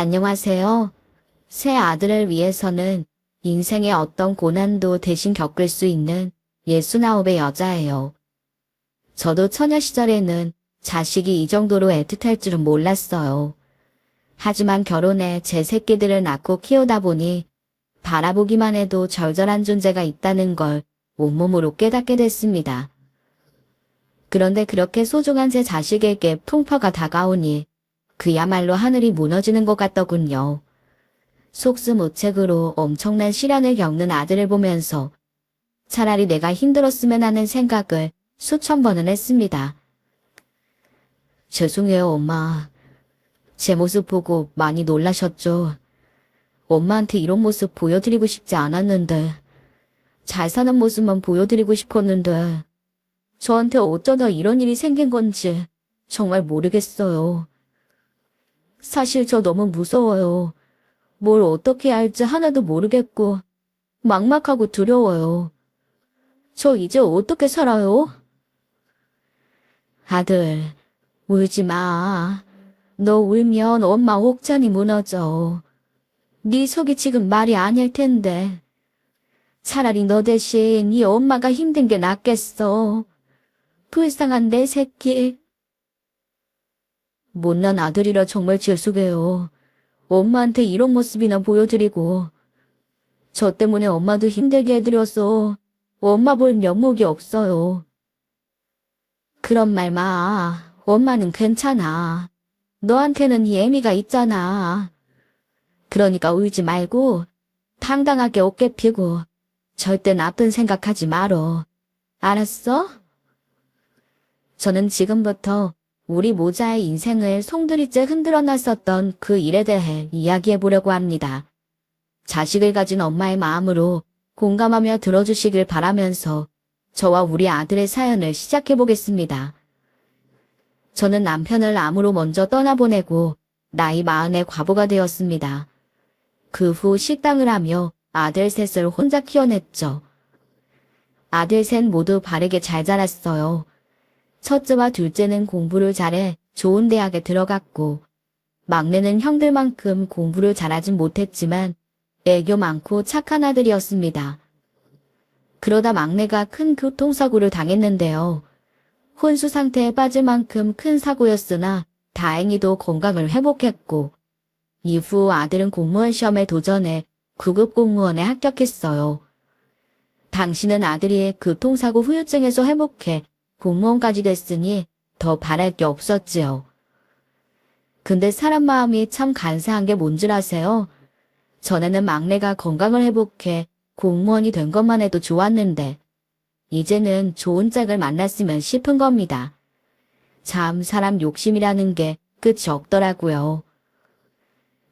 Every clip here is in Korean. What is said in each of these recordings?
안녕하세요. 새 아들을 위해서는 인생의 어떤 고난도 대신 겪을 수 있는 69의 여자예요. 저도 처녀 시절에는 자식이 이 정도로 애틋할 줄은 몰랐어요. 하지만 결혼해 제 새끼들을 낳고 키우다 보니 바라보기만 해도 절절한 존재가 있다는 걸 온몸으로 깨닫게 됐습니다. 그런데 그렇게 소중한 제 자식에게 풍파가 다가오니 그야말로 하늘이 무너지는 것 같더군요. 속수무책으로 엄청난 시련을 겪는 아들을 보면서 차라리 내가 힘들었으면 하는 생각을 수천 번은 했습니다. 죄송해요, 엄마. 제 모습 보고 많이 놀라셨죠? 엄마한테 이런 모습 보여드리고 싶지 않았는데, 잘 사는 모습만 보여드리고 싶었는데, 저한테 어쩌다 이런 일이 생긴 건지 정말 모르겠어요. 사실 저 너무 무서워요. 뭘 어떻게 해야 할지 하나도 모르겠고 막막하고 두려워요. 저 이제 어떻게 살아요? 아들, 울지 마. 너 울면 엄마 옥잔이 무너져. 네 속이 지금 말이 아닐 텐데. 차라리 너 대신 네 엄마가 힘든 게 낫겠어. 불쌍한 내 새끼. 못난 아들이라 정말 죄송해요. 엄마한테 이런 모습이나 보여드리고 저 때문에 엄마도 힘들게 해드려서 엄마 볼 면목이 없어요. 그런 말 마. 엄마는 괜찮아. 너한테는 예미가 있잖아. 그러니까 울지 말고 당당하게 어깨 펴고 절대 나쁜 생각하지 말어. 알았어? 저는 지금부터 우리 모자의 인생을 송두리째 흔들어 놨었던 그 일에 대해 이야기해 보려고 합니다. 자식을 가진 엄마의 마음으로 공감하며 들어주시길 바라면서 저와 우리 아들의 사연을 시작해 보겠습니다. 저는 남편을 암으로 먼저 떠나보내고 나이 40의 과부가 되었습니다. 그 후 식당을 하며 아들 셋을 혼자 키워냈죠. 아들 셋 모두 바르게 잘 자랐어요. 첫째와 둘째는 공부를 잘해 좋은 대학에 들어갔고 막내는 형들만큼 공부를 잘하진 못했지만 애교 많고 착한 아들이었습니다. 그러다 막내가 큰 교통사고를 당했는데요. 혼수 상태에 빠질 만큼 큰 사고였으나 다행히도 건강을 회복했고 이후 아들은 공무원 시험에 도전해 9급 공무원에 합격했어요. 당신은 아들이 교통사고 후유증에서 회복해 공무원까지 됐으니 더 바랄 게 없었지요. 근데 사람 마음이 참 간사한 게 뭔 줄 아세요? 전에는 막내가 건강을 회복해 공무원이 된 것만 해도 좋았는데 이제는 좋은 짝을 만났으면 싶은 겁니다. 참 사람 욕심이라는 게 끝이 없더라고요.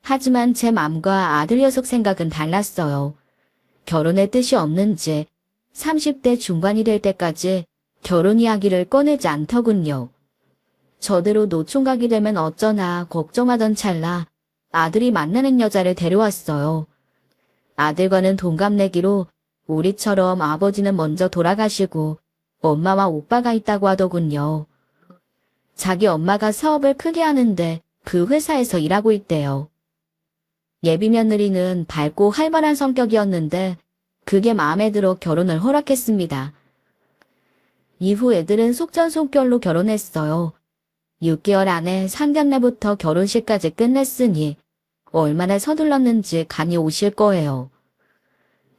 하지만 제 맘과 아들 녀석 생각은 달랐어요. 결혼의 뜻이 없는지 30대 중반이 될 때까지 결혼 이야기를 꺼내지 않더군요. 저대로 노총각이 되면 어쩌나 걱정하던 찰나 아들이 만나는 여자를 데려왔어요. 아들과는 동갑내기로 우리처럼 아버지는 먼저 돌아가시고 엄마와 오빠가 있다고 하더군요. 자기 엄마가 사업을 크게 하는데 그 회사에서 일하고 있대요. 예비 며느리는 밝고 활발한 성격이었는데 그게 마음에 들어 결혼을 허락했습니다. 이후 애들은 속전속결로 결혼했어요. 6개월 안에 상견례부터 결혼식까지 끝냈으니 얼마나 서둘렀는지 감이 오실 거예요.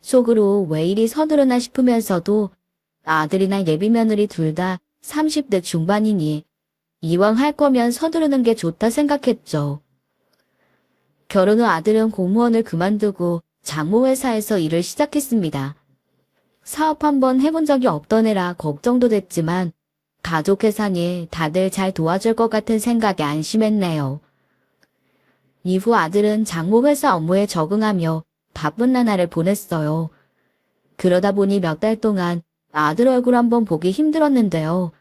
속으로 왜 이리 서두르나 싶으면서도 아들이나 예비 며느리 둘 다 30대 중반이니 이왕 할 거면 서두르는 게 좋다 생각했죠. 결혼 후 아들은 공무원을 그만두고 장모회사에서 일을 시작했습니다. 사업 한번 해본 적이 없던 애라 걱정도 됐지만 가족회사니 다들 잘 도와줄 것 같은 생각에 안심했네요. 이후 아들은 장모회사 업무에 적응하며 바쁜 나날을 보냈어요. 그러다 보니 몇 달 동안 아들 얼굴 한번 보기 힘들었는데요.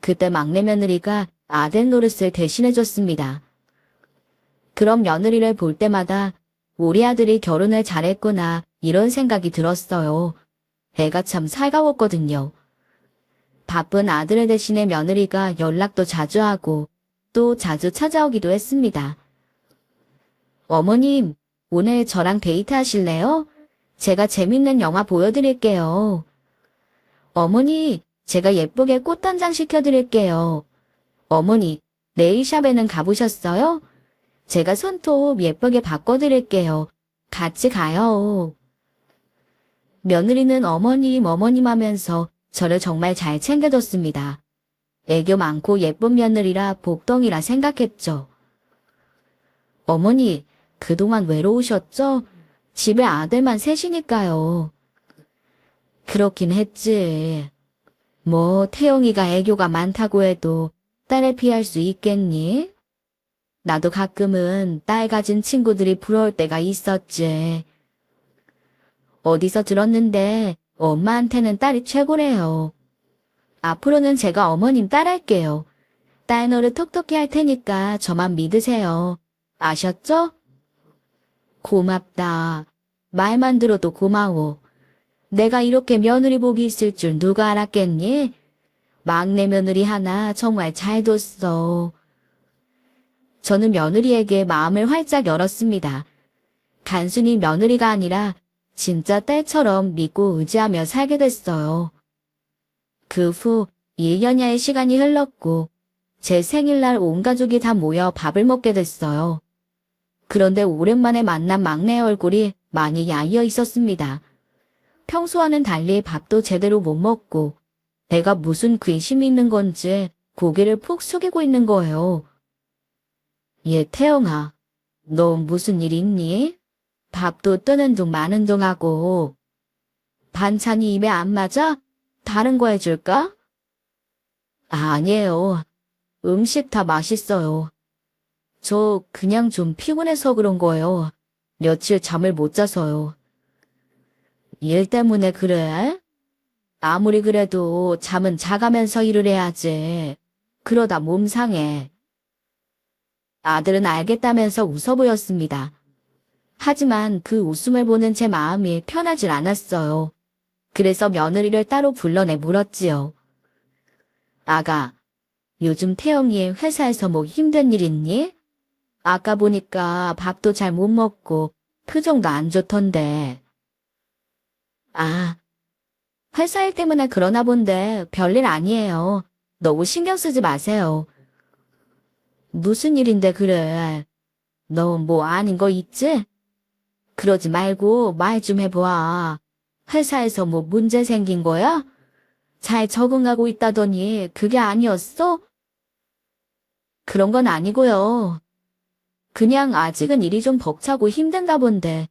그때 막내 며느리가 아들 노릇을 대신해줬습니다. 그런 며느리를 볼 때마다 우리 아들이 결혼을 잘했구나 이런 생각이 들었어요. 애가 참 살가웠거든요. 바쁜 아들을 대신해 며느리가 연락도 자주 하고 또 자주 찾아오기도 했습니다. 어머님, 오늘 저랑 데이트 하실래요? 제가 재밌는 영화 보여드릴게요. 어머니, 제가 예쁘게 꽃단장 시켜드릴게요. 어머니, 네일샵에는 가보셨어요? 제가 손톱 예쁘게 바꿔드릴게요. 같이 가요. 며느리는 어머님 하면서 저를 정말 잘 챙겨줬습니다. 애교 많고 예쁜 며느리라 복덩이라 생각했죠. 어머니, 그동안 외로우셨죠? 집에 아들만 셋이니까요. 그렇긴 했지. 뭐 태영이가 애교가 많다고 해도 딸을 피할 수 있겠니? 나도 가끔은 딸 가진 친구들이 부러울 때가 있었지. 어디서 들었는데 엄마한테는 딸이 최고래요. 앞으로는 제가 어머님 딸할게요. 딸 노릇 톡톡히 할 테니까 저만 믿으세요. 아셨죠? 고맙다. 말만 들어도 고마워. 내가 이렇게 며느리 복이 있을 줄 누가 알았겠니? 막내 며느리 하나 정말 잘 뒀어. 저는 며느리에게 마음을 활짝 열었습니다. 단순히 며느리가 아니라 진짜 딸처럼 믿고 의지하며 살게 됐어요. 그 후 1년여의 시간이 흘렀고 제 생일날 온 가족이 다 모여 밥을 먹게 됐어요. 그런데 오랜만에 만난 막내의 얼굴이 많이 야위어 있었습니다. 평소와는 달리 밥도 제대로 못 먹고 내가 무슨 근심이 있는 건지 고개를 푹 숙이고 있는 거예요. 태영아, 너 무슨 일 있니? 밥도 뜨는 둥 마는 둥 하고. 반찬이 입에 안 맞아? 다른 거 해줄까? 아니에요. 음식 다 맛있어요. 저 그냥 좀 피곤해서 그런 거예요. 며칠 잠을 못 자서요. 일 때문에 그래? 아무리 그래도 잠은 자가면서 일을 해야지. 그러다 몸 상해. 아들은 알겠다면서 웃어 보였습니다. 하지만 그 웃음을 보는 제 마음이 편하질 않았어요. 그래서 며느리를 따로 불러내 물었지요. 아가, 요즘 태영이 회사에서 뭐 힘든 일 있니? 아까 보니까 밥도 잘 못 먹고 표정도 안 좋던데. 아, 회사 일 때문에 그러나 본데 별일 아니에요. 너무 신경 쓰지 마세요. 무슨 일인데 그래? 너 뭐 아닌 거 있지? 그러지 말고 말 좀 해봐. 회사에서 뭐 문제 생긴 거야? 잘 적응하고 있다더니 그게 아니었어? 그런 건 아니고요. 그냥 아직은 일이 좀 벅차고 힘든가 본데.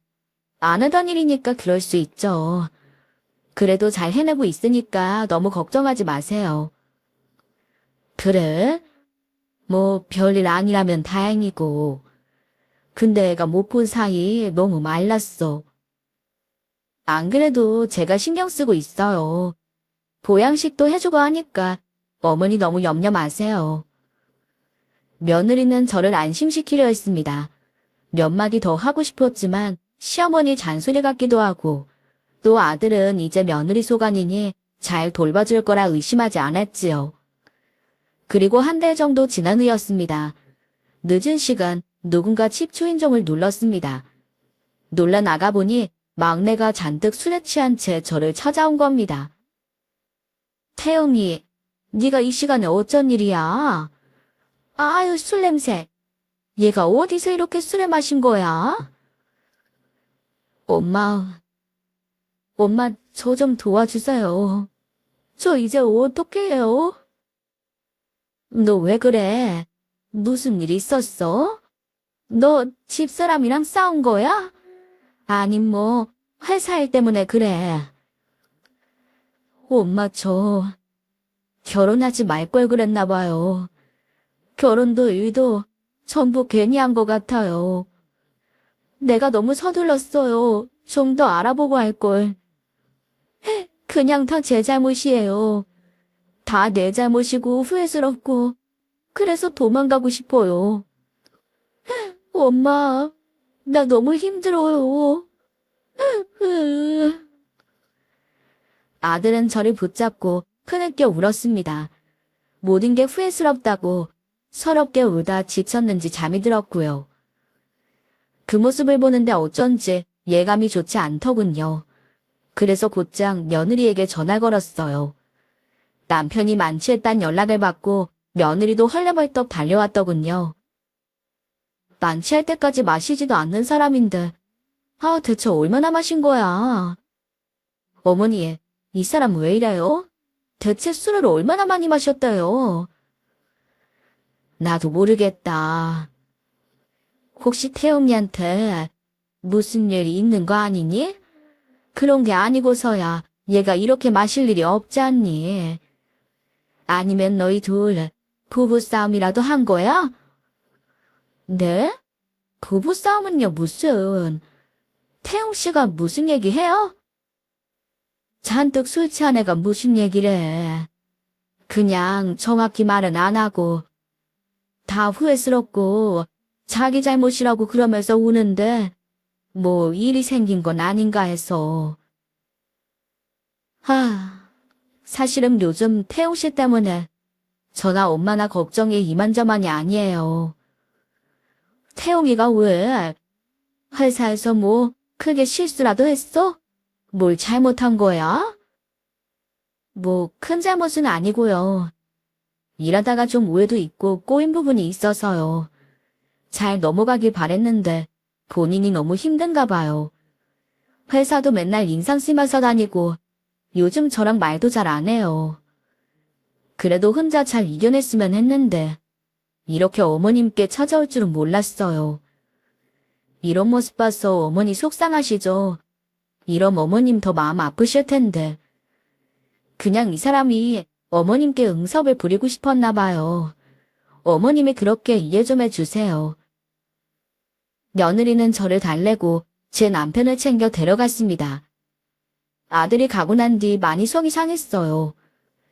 안 하던 일이니까 그럴 수 있죠. 그래도 잘 해내고 있으니까 너무 걱정하지 마세요. 그래? 뭐 별일 아니라면 다행이고. 근데 애가 못 본 사이 너무 말랐어. 안 그래도 제가 신경 쓰고 있어요. 보양식도 해주고 하니까 어머니 너무 염려 마세요. 며느리는 저를 안심시키려 했습니다. 몇 마디 더 하고 싶었지만 시어머니 잔소리 같기도 하고 또 아들은 이제 며느리 소관이니 잘 돌봐줄 거라 의심하지 않았지요. 그리고 한 달 정도 지난 후였습니다. 늦은 시간 누군가 집 초인종을 눌렀습니다. 놀라 나가보니 막내가 잔뜩 술에 취한 채 저를 찾아온 겁니다. 태영이, 네가 이 시간에 어쩐 일이야? 아유, 술 냄새. 얘가 어디서 이렇게 술을 마신 거야? 엄마, 저 좀 도와주세요. 저 이제 어떡해요? 너 왜 그래? 무슨 일 있었어? 너 집사람이랑 싸운 거야? 아니 뭐 회사 일 때문에 그래. 엄마 저 결혼하지 말 걸 그랬나 봐요. 결혼도 일도 전부 괜히 한 것 같아요. 내가 너무 서둘렀어요. 좀 더 알아보고 할 걸. 그냥 다 제 잘못이에요. 다 내 잘못이고 후회스럽고 그래서 도망가고 싶어요. 엄마, 나 너무 힘들어요. 아들은 저를 붙잡고 흐느껴 울었습니다. 모든 게 후회스럽다고 서럽게 울다 지쳤는지 잠이 들었고요. 그 모습을 보는데 어쩐지 예감이 좋지 않더군요. 그래서 곧장 며느리에게 전화 걸었어요. 남편이 만취했단 연락을 받고 며느리도 헐레벌떡 달려왔더군요. 만취할 때까지 마시지도 않는 사람인데 대체 얼마나 마신 거야? 어머니, 이 사람 왜 이래요? 대체 술을 얼마나 많이 마셨대요? 나도 모르겠다. 혹시 태영이한테 무슨 일이 있는 거 아니니? 그런 게 아니고서야 얘가 이렇게 마실 일이 없지 않니? 아니면 너희 둘 부부싸움이라도 한 거야? 네? 부부싸움은요 무슨? 태용 씨가 무슨 얘기해요? 잔뜩 술 취한 애가 무슨 얘기를 해. 그냥 정확히 말은 안 하고 다 후회스럽고 자기 잘못이라고 그러면서 우는데 뭐 일이 생긴 건 아닌가 해서. 사실은 요즘 태용 씨 때문에 저나 엄마나 걱정이 이만저만이 아니에요. 태용이가 왜 회사에서 뭐 크게 실수라도 했어? 뭘 잘못한 거야? 뭐 큰 잘못은 아니고요. 일하다가 좀 오해도 있고 꼬인 부분이 있어서요. 잘 넘어가길 바랬는데 본인이 너무 힘든가 봐요. 회사도 맨날 인상 쓰면서 다니고 요즘 저랑 말도 잘 안 해요. 그래도 혼자 잘 이겨냈으면 했는데 이렇게 어머님께 찾아올 줄은 몰랐어요. 이런 모습 봐서 어머니 속상하시죠? 이런 어머님 더 마음 아프실 텐데. 그냥 이 사람이 어머님께 응섭을 부리고 싶었나 봐요. 어머님이 그렇게 이해 좀 해주세요. 며느리는 저를 달래고 제 남편을 챙겨 데려갔습니다. 아들이 가고 난 뒤 많이 속이 상했어요.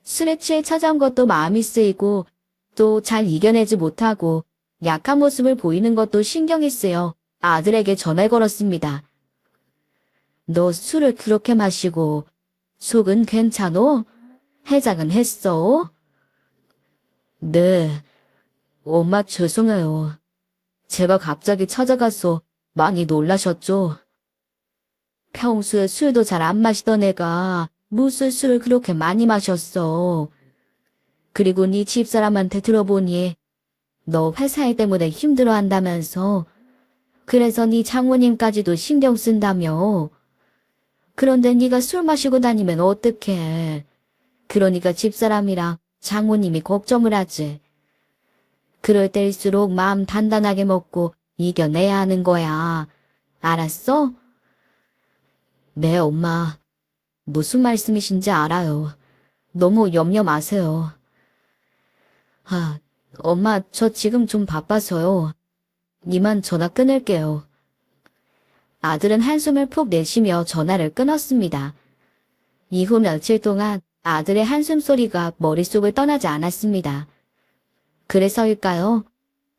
술에 취해 찾아온 것도 마음이 쓰이고 또 잘 이겨내지 못하고 약한 모습을 보이는 것도 신경이 쓰여 아들에게 전화를 걸었습니다. 너 술을 그렇게 마시고 속은 괜찮어? 해장은 했어? 네. 엄마 죄송해요. 제가 갑자기 찾아가서 많이 놀라셨죠? 평소에 술도 잘 안 마시던 애가 무슨 술을 그렇게 많이 마셨어. 그리고 네 집사람한테 들어보니 너 회사 일 때문에 힘들어한다면서. 그래서 네 장모님까지도 신경 쓴다며. 그런데 네가 술 마시고 다니면 어떡해. 그러니까 집사람이랑 장모님이 걱정을 하지. 그럴 때일수록 마음 단단하게 먹고 이겨내야 하는 거야. 알았어? 네, 엄마. 무슨 말씀이신지 알아요. 너무 염려 마세요. 엄마, 저 지금 좀 바빠서요. 이만 전화 끊을게요. 아들은 한숨을 푹 내쉬며 전화를 끊었습니다. 이후 며칠 동안 아들의 한숨 소리가 머릿속을 떠나지 않았습니다. 그래서일까요?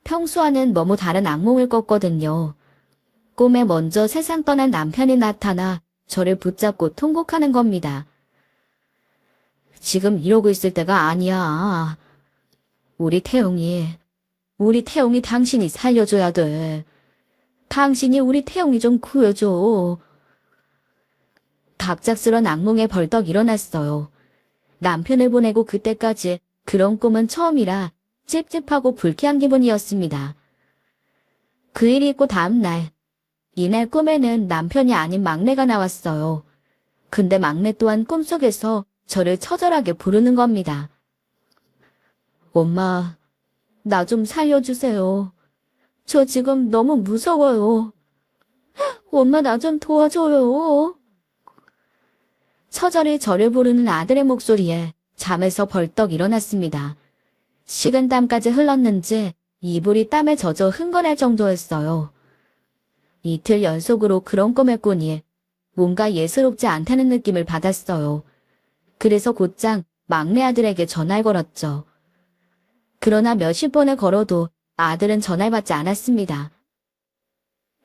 평소와는 너무 다른 악몽을 꿨거든요. 꿈에 먼저 세상 떠난 남편이 나타나 저를 붙잡고 통곡하는 겁니다. 지금 이러고 있을 때가 아니야. 우리 태용이 당신이 살려줘야 돼. 당신이 우리 태용이 좀 구해줘. 갑작스런 악몽에 벌떡 일어났어요. 남편을 보내고 그때까지 그런 꿈은 처음이라 찝찝하고 불쾌한 기분이었습니다. 그 일이 있고 다음 날, 이날 꿈에는 남편이 아닌 막내가 나왔어요. 근데 막내 또한 꿈속에서 저를 처절하게 부르는 겁니다. 엄마, 나 좀 살려주세요. 저 지금 너무 무서워요. 엄마 나 좀 도와줘요. 처절히 저를 부르는 아들의 목소리에 잠에서 벌떡 일어났습니다. 식은땀까지 흘렀는지 이불이 땀에 젖어 흥건할 정도였어요. 이틀 연속으로 그런 꿈을 꾸니 뭔가 예스럽지 않다는 느낌을 받았어요. 그래서 곧장 막내 아들에게 전화를 걸었죠. 그러나 몇십 번을 걸어도 아들은 전화를 받지 않았습니다.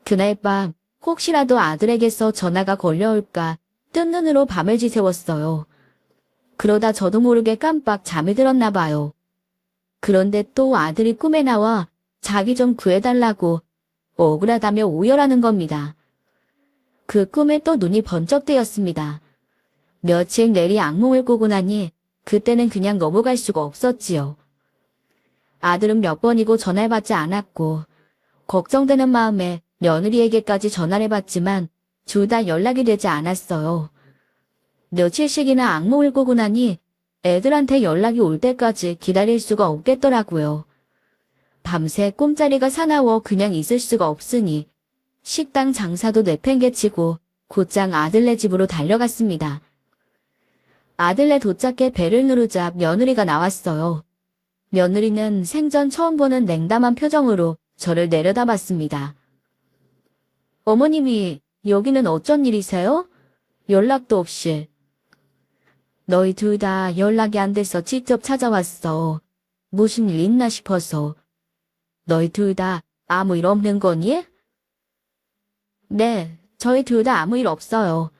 그날 밤 혹시라도 아들에게서 전화가 걸려올까 뜬 눈으로 밤을 지새웠어요. 그러다 저도 모르게 깜빡 잠이 들었나 봐요. 그런데 또 아들이 꿈에 나와 자기 좀 구해달라고 억울하다며 오열하는 겁니다. 그 꿈에 또 눈이 번쩍 뜨였습니다. 며칠 내리 악몽을 꾸고 나니 그때는 그냥 넘어갈 수가 없었지요. 아들은 몇 번이고 전화를 받지 않았고 걱정되는 마음에 며느리에게까지 전화를 해봤지만 둘 다 연락이 되지 않았어요. 며칠씩이나 악몽을 꾸고 나니 애들한테 연락이 올 때까지 기다릴 수가 없겠더라고요. 밤새 꿈자리가 사나워 그냥 있을 수가 없으니 식당 장사도 내팽개치고 곧장 아들네 집으로 달려갔습니다. 아들네 도착해 배를 누르자 며느리가 나왔어요. 며느리는 생전 처음 보는 냉담한 표정으로 저를 내려다봤습니다. 어머님이 여기는 어쩐 일이세요? 연락도 없이. 너희 둘 다 연락이 안 돼서 직접 찾아왔어. 무슨 일 있나 싶어서. 너희 둘 다 아무 일 없는 거니? 네, 저희 둘 다 아무 일 없어요.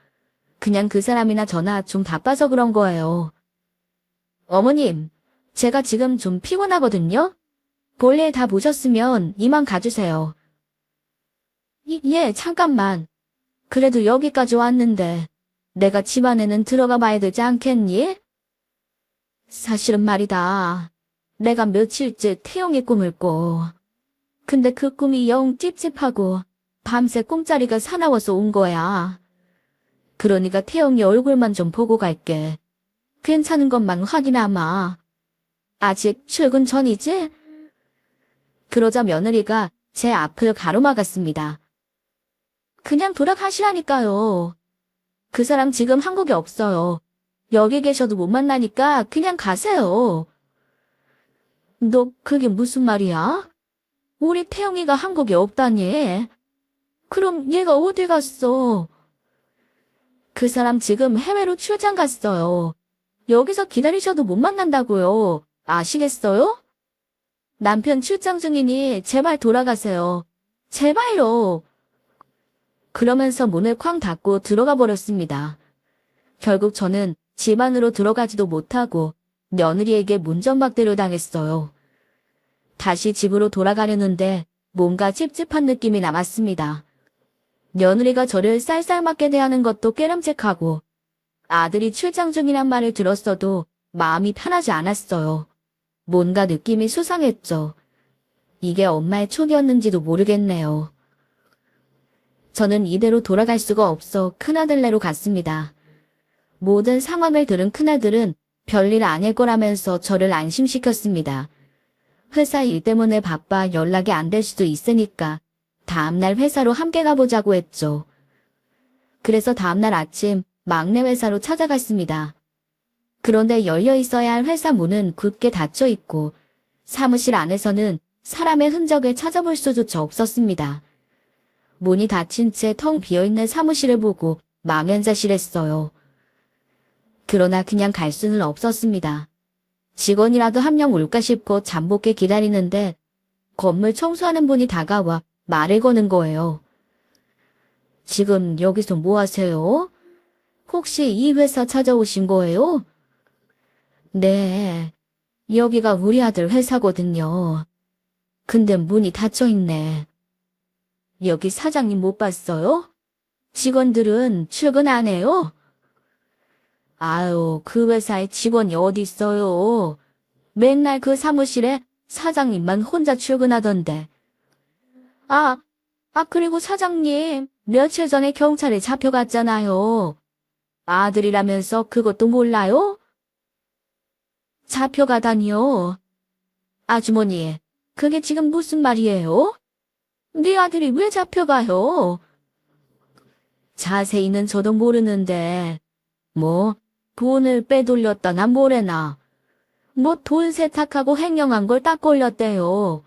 그냥 그 사람이나 저나 좀 바빠서 그런 거예요. 어머님, 제가 지금 좀 피곤하거든요? 볼일 다 보셨으면 이만 가주세요. 예, 잠깐만. 그래도 여기까지 왔는데 내가 집 안에는 들어가 봐야 되지 않겠니? 사실은 말이다. 내가 며칠째 태영이 꿈을 꿔. 근데 그 꿈이 영 찝찝하고 밤새 꿈자리가 사나워서 온 거야. 그러니까 태영이 얼굴만 좀 보고 갈게. 괜찮은 것만 확인하마. 아직 출근 전이지? 그러자 며느리가 제 앞을 가로막았습니다. 그냥 돌아가시라니까요. 그 사람 지금 한국에 없어요. 여기 계셔도 못 만나니까 그냥 가세요. 너 그게 무슨 말이야? 우리 태영이가 한국에 없다니. 그럼 얘가 어디 갔어? 그 사람 지금 해외로 출장 갔어요. 여기서 기다리셔도 못 만난다고요. 아시겠어요? 남편 출장 중이니 제발 돌아가세요. 제발요. 그러면서 문을 쾅 닫고 들어가 버렸습니다. 결국 저는 집 안으로 들어가지도 못하고 며느리에게 문전박대로 당했어요. 다시 집으로 돌아가려는데 뭔가 찝찝한 느낌이 남았습니다. 며느리가 저를 쌀쌀맞게 대하는 것도 깨름직하고 아들이 출장 중이란 말을 들었어도 마음이 편하지 않았어요. 뭔가 느낌이 수상했죠. 이게 엄마의 촉이었는지도 모르겠네요. 저는 이대로 돌아갈 수가 없어 큰아들네로 갔습니다. 모든 상황을 들은 큰아들은 별일 아닐 거라면서 저를 안심시켰습니다. 회사 일 때문에 바빠 연락이 안 될 수도 있으니까 다음날 회사로 함께 가보자고 했죠. 그래서 다음날 아침 막내 회사로 찾아갔습니다. 그런데 열려 있어야 할 회사 문은 굳게 닫혀 있고 사무실 안에서는 사람의 흔적을 찾아볼 수조차 없었습니다. 문이 닫힌 채 텅 비어있는 사무실을 보고 망연자실했어요. 그러나 그냥 갈 수는 없었습니다. 직원이라도 한 명 올까 싶고 잠복해 기다리는데 건물 청소하는 분이 다가와 말을 거는 거예요. 지금 여기서 뭐 하세요? 혹시 이 회사 찾아오신 거예요? 네, 여기가 우리 아들 회사거든요. 근데 문이 닫혀 있네. 여기 사장님 못 봤어요? 직원들은 출근 안 해요? 아유, 그 회사에 직원이 어디 있어요? 맨날 그 사무실에 사장님만 혼자 출근하던데. 그리고 사장님, 며칠 전에 경찰에 잡혀갔잖아요. 아들이라면서 그것도 몰라요? 잡혀가다니요. 아주머니, 그게 지금 무슨 말이에요? 네 아들이 왜 잡혀가요? 자세히는 저도 모르는데, 뭐, 돈을 빼돌렸다나 뭐래나. 뭐 돈 세탁하고 횡령한 걸 딱 걸렸대요.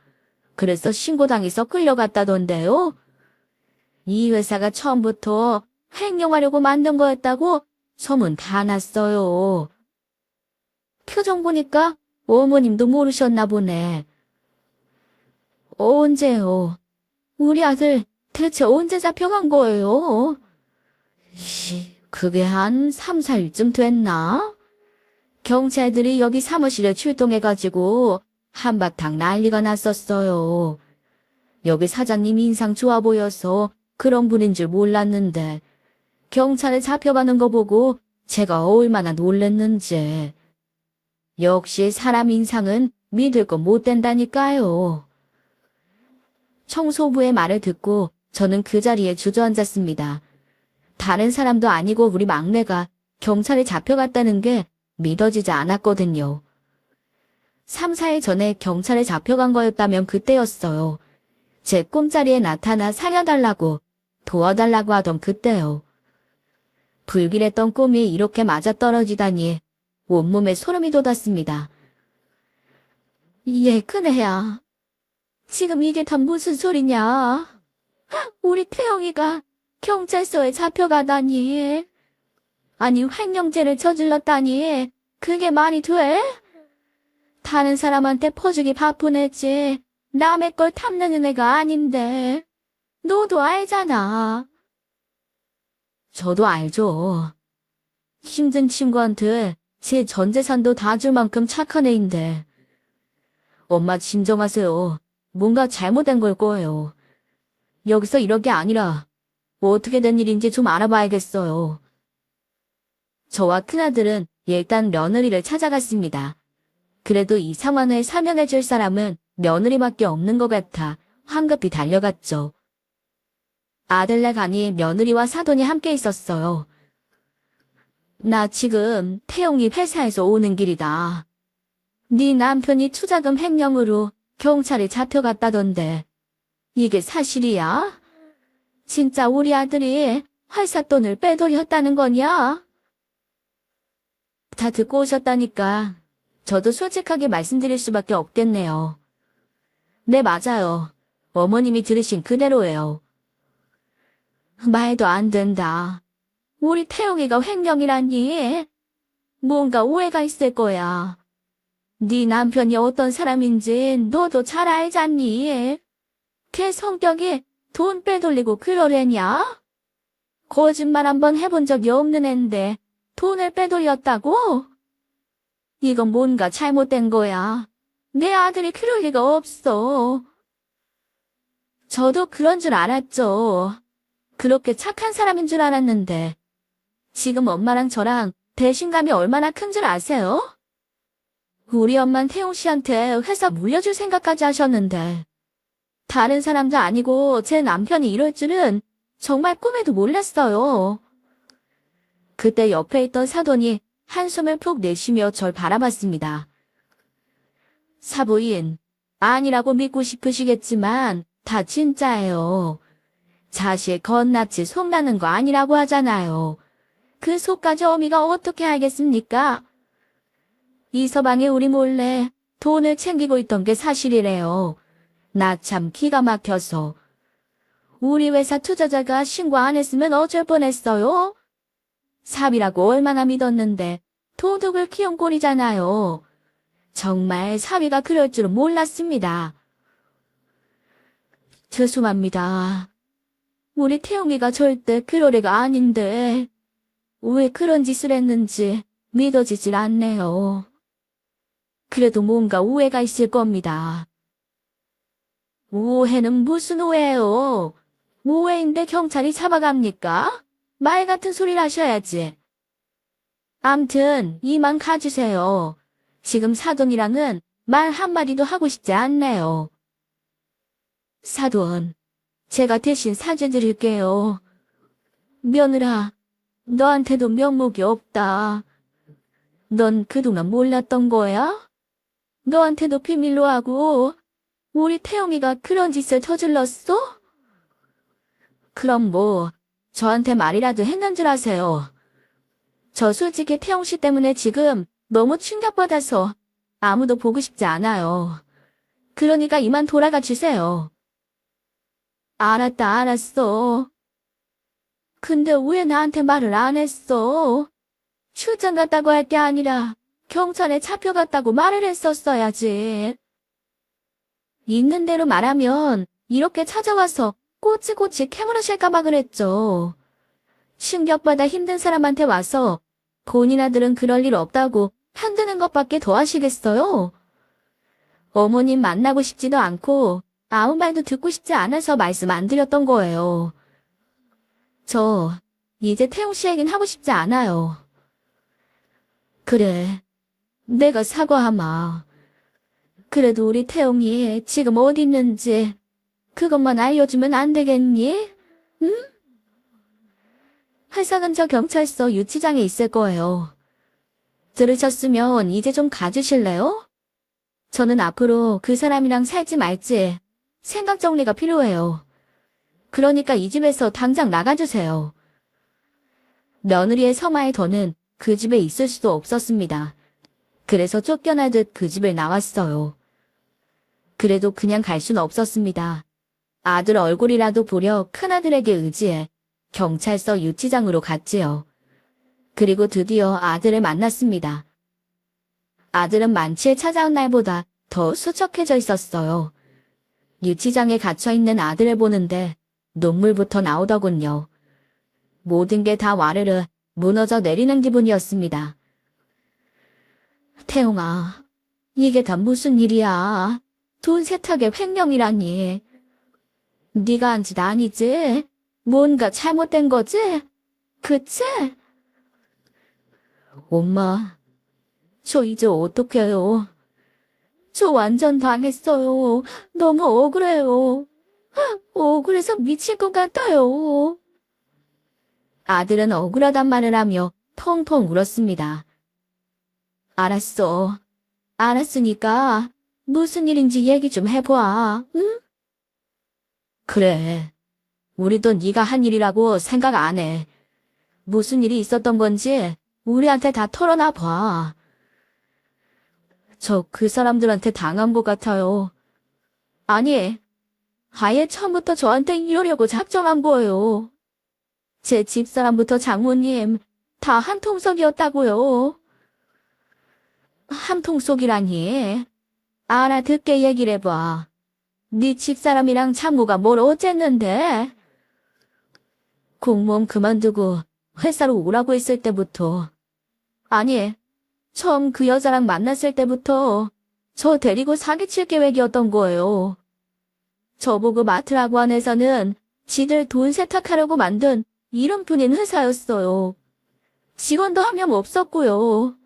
그래서 신고당해서 끌려갔다던데요. 이 회사가 처음부터 횡령하려고 만든 거였다고 소문 다 났어요. 표정 보니까 어머님도 모르셨나 보네. 언제요? 우리 아들 대체 언제 잡혀간 거예요? 그게 한 3, 4일쯤 됐나? 경찰들이 여기 사무실에 출동해가지고 한바탕 난리가 났었어요. 여기 사장님 인상 좋아 보여서 그런 분인 줄 몰랐는데 경찰에 잡혀가는 거 보고 제가 얼마나 놀랬는지. 역시 사람 인상은 믿을 거 못 된다니까요. 청소부의 말을 듣고 저는 그 자리에 주저앉았습니다. 다른 사람도 아니고 우리 막내가 경찰에 잡혀갔다는 게 믿어지지 않았거든요. 3, 4일 전에 경찰에 잡혀간 거였다면 그때였어요. 제 꿈자리에 나타나 살려달라고, 도와달라고 하던 그때요. 불길했던 꿈이 이렇게 맞아떨어지다니 온몸에 소름이 돋았습니다. 얘 큰애야. 지금 이게 다 무슨 소리냐? 우리 태영이가 경찰서에 잡혀가다니. 아니 횡령죄를 저질렀다니. 그게 말이 돼? 다른 사람한테 퍼주기 바쁜 애지. 남의 걸 탐내는 애가 아닌데. 너도 알잖아. 저도 알죠. 힘든 친구한테 제 전 재산도 다 줄 만큼 착한 애인데. 엄마 진정하세요. 뭔가 잘못된 걸 거예요. 여기서 이럴 게 아니라 어떻게 된 일인지 좀 알아봐야겠어요. 저와 큰아들은 일단 며느리를 찾아갔습니다. 그래도 이 상황을 설명해 줄 사람은 며느리밖에 없는 것 같아 황급히 달려갔죠. 아들네 가니 며느리와 사돈이 함께 있었어요. 나 지금 태용이 회사에서 오는 길이다. 네 남편이 투자금 횡령으로 경찰에 잡혀갔다던데 이게 사실이야? 진짜 우리 아들이 회사 돈을 빼돌렸다는 거냐? 다 듣고 오셨다니까 저도 솔직하게 말씀드릴 수밖에 없겠네요. 네, 맞아요. 어머님이 들으신 그대로예요. 말도 안 된다. 우리 태용이가 횡령이라니. 뭔가 오해가 있을 거야. 네 남편이 어떤 사람인지 너도 잘 알잖니. 걔 성격이 돈 빼돌리고 그러려냐? 거짓말 한번 해본 적이 없는 앤데 돈을 빼돌렸다고? 이건 뭔가 잘못된 거야. 내 아들이 그럴 리가 없어. 저도 그런 줄 알았죠. 그렇게 착한 사람인 줄 알았는데 지금 엄마랑 저랑 배신감이 얼마나 큰 줄 아세요? 우리 엄만 태용 씨한테 회사 물려줄 생각까지 하셨는데 다른 사람도 아니고 제 남편이 이럴 줄은 정말 꿈에도 몰랐어요. 그때 옆에 있던 사돈이 한숨을 푹 내쉬며 절 바라봤습니다. 사부인, 아니라고 믿고 싶으시겠지만 다 진짜예요. 자식 겉낯이 속나는 거 아니라고 하잖아요. 그 속까지 어미가 어떻게 알겠습니까? 이 서방이 우리 몰래 돈을 챙기고 있던 게 사실이래요. 나 참 기가 막혀서. 우리 회사 투자자가 신고 안 했으면 어쩔 뻔했어요? 사위라고 얼마나 믿었는데 도둑을 키운 꼴이잖아요. 정말 사위가 그럴 줄은 몰랐습니다. 죄송합니다. 우리 태용이가 절대 그럴 애가 아닌데 왜 그런 짓을 했는지 믿어지질 않네요. 그래도 뭔가 오해가 있을 겁니다. 오해는 무슨 오해예요? 오해인데 경찰이 잡아갑니까? 말 같은 소리를 하셔야지. 암튼 이만 가주세요. 지금 사돈이랑은 말 한마디도 하고 싶지 않네요. 사돈, 제가 대신 사죄드릴게요. 며느라, 너한테도 면목이 없다. 넌 그동안 몰랐던 거야? 너한테도 비밀로 하고 우리 태영이가 그런 짓을 저질렀어? 그럼 뭐 저한테 말이라도 했는 줄 아세요? 저 솔직히 태영 씨 때문에 지금 너무 충격받아서 아무도 보고 싶지 않아요. 그러니까 이만 돌아가 주세요. 알았다, 알았어. 근데 왜 나한테 말을 안 했어? 출장 갔다고 할 게 아니라 경찰에 잡혀갔다고 말을 했었어야지. 있는 대로 말하면 이렇게 찾아와서 꼬치꼬치 캐물으실까봐 그랬죠. 충격받아 힘든 사람한테 와서 본인 아들은 그럴 일 없다고 편드는 것밖에 더 하시겠어요? 어머님 만나고 싶지도 않고 아무 말도 듣고 싶지 않아서 말씀 안 드렸던 거예요. 저 이제 태용 씨 얘긴 하고 싶지 않아요. 그래, 내가 사과하마. 그래도 우리 태용이 지금 어디 있는지 그것만 알려주면 안 되겠니? 응? 회사 근처 경찰서 유치장에 있을 거예요. 들으셨으면 이제 좀 가주실래요? 저는 앞으로 그 사람이랑 살지 말지 생각 정리가 필요해요. 그러니까 이 집에서 당장 나가주세요. 며느리의 서마에 더는 그 집에 있을 수도 없었습니다. 그래서 쫓겨나듯 그 집을 나왔어요. 그래도 그냥 갈 순 없었습니다. 아들 얼굴이라도 보려 큰아들에게 의지해 경찰서 유치장으로 갔지요. 그리고 드디어 아들을 만났습니다. 아들은 만취에 찾아온 날보다 더 수척해져 있었어요. 유치장에 갇혀있는 아들을 보는데 눈물부터 나오더군요. 모든 게 다 와르르 무너져 내리는 기분이었습니다. 태용아, 이게 다 무슨 일이야? 돈 세탁의 횡령이라니. 네가 한 짓 아니지? 뭔가 잘못된 거지? 그치? 엄마, 저 이제 어떡해요? 저 완전 당했어요. 너무 억울해요. 억울해서 미칠 것 같아요. 아들은 억울하단 말을 하며 펑펑 울었습니다. 알았어. 알았으니까 무슨 일인지 얘기 좀 해봐. 응? 그래. 우리도 네가 한 일이라고 생각 안 해. 무슨 일이 있었던 건지 우리한테 다 털어놔 봐. 저 그 사람들한테 당한 것 같아요. 아니, 아예 처음부터 저한테 이러려고 작정한 거예요. 제 집사람부터 장모님 다 한통속이었다고요. 한통속이라니. 알아듣게 얘기를 해봐. 네 집사람이랑 장모가 뭘 어쨌는데? 공무원 그만두고 회사로 오라고 했을 때부터. 아니, 처음 그 여자랑 만났을 때부터 저 데리고 사기칠 계획이었던 거예요. 저보고 맡으라고 한 회사는 지들 돈 세탁하려고 만든 이름뿐인 회사였어요. 직원도 한 명 없었고요.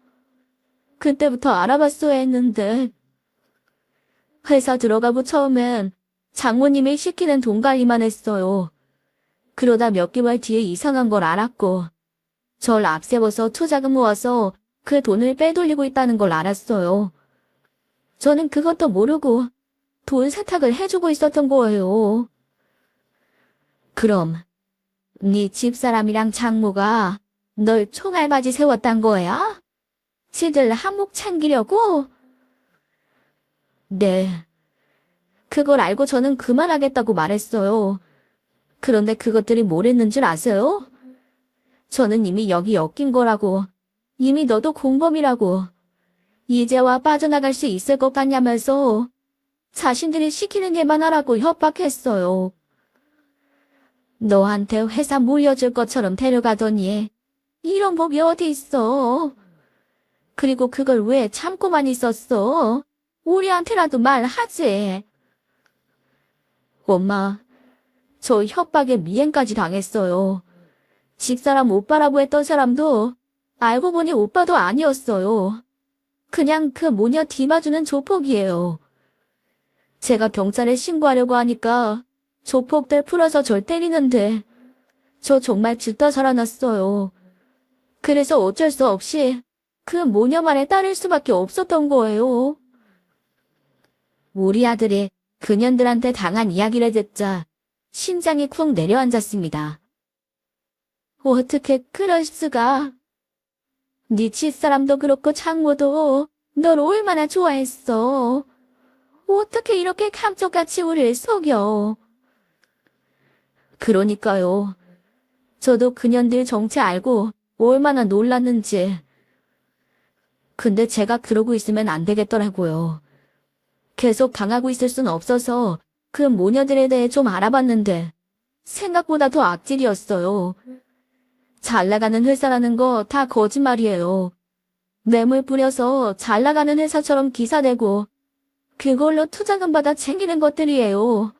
그때부터 알아봤어야 했는데. 회사 들어가고 처음엔 장모님이 시키는 돈 관리만 했어요. 그러다 몇 개월 뒤에 이상한 걸 알았고 절 앞세워서 투자금 모아서 그 돈을 빼돌리고 있다는 걸 알았어요. 저는 그것도 모르고 돈 세탁을 해주고 있었던 거예요. 그럼 네 집사람이랑 장모가 널 총알바지 세웠단 거야? 지들 한몫 챙기려고? 네. 그걸 알고 저는 그만하겠다고 말했어요. 그런데 그것들이 뭘 했는 줄 아세요? 저는 이미 여기 엮인 거라고, 이미 너도 공범이라고, 이제와 빠져나갈 수 있을 것 같냐면서 자신들이 시키는 일만 하라고 협박했어요. 너한테 회사 물려줄 것처럼 데려가더니 이런 법이 어디 있어. 그리고 그걸 왜 참고만 있었어? 우리한테라도 말하지. 엄마, 저 협박에 미행까지 당했어요. 집사람 오빠라고 했던 사람도 알고 보니 오빠도 아니었어요. 그냥 그 모녀 뒤맞주는 조폭이에요. 제가 경찰에 신고하려고 하니까 조폭들 풀어서 절 때리는데 저 정말 죽다 살아났어요. 그래서 어쩔 수 없이 그 모녀 말에 따를 수밖에 없었던 거예요. 우리 아들이 그년들한테 당한 이야기를 듣자 심장이 쿵 내려앉았습니다. 어떻게 그럴 수가. 네 집사람도 그렇고 장모도 널 얼마나 좋아했어. 어떻게 이렇게 감쪽같이 우리를 속여. 그러니까요. 저도 그년들 정체 알고 얼마나 놀랐는지. 근데 제가 그러고 있으면 안 되겠더라고요. 계속 당하고 있을 순 없어서 그 모녀들에 대해 좀 알아봤는데 생각보다 더 악질이었어요. 잘 나가는 회사라는 거 다 거짓말이에요. 뇌물 뿌려서 잘 나가는 회사처럼 기사내고 그걸로 투자금 받아 챙기는 것들이에요.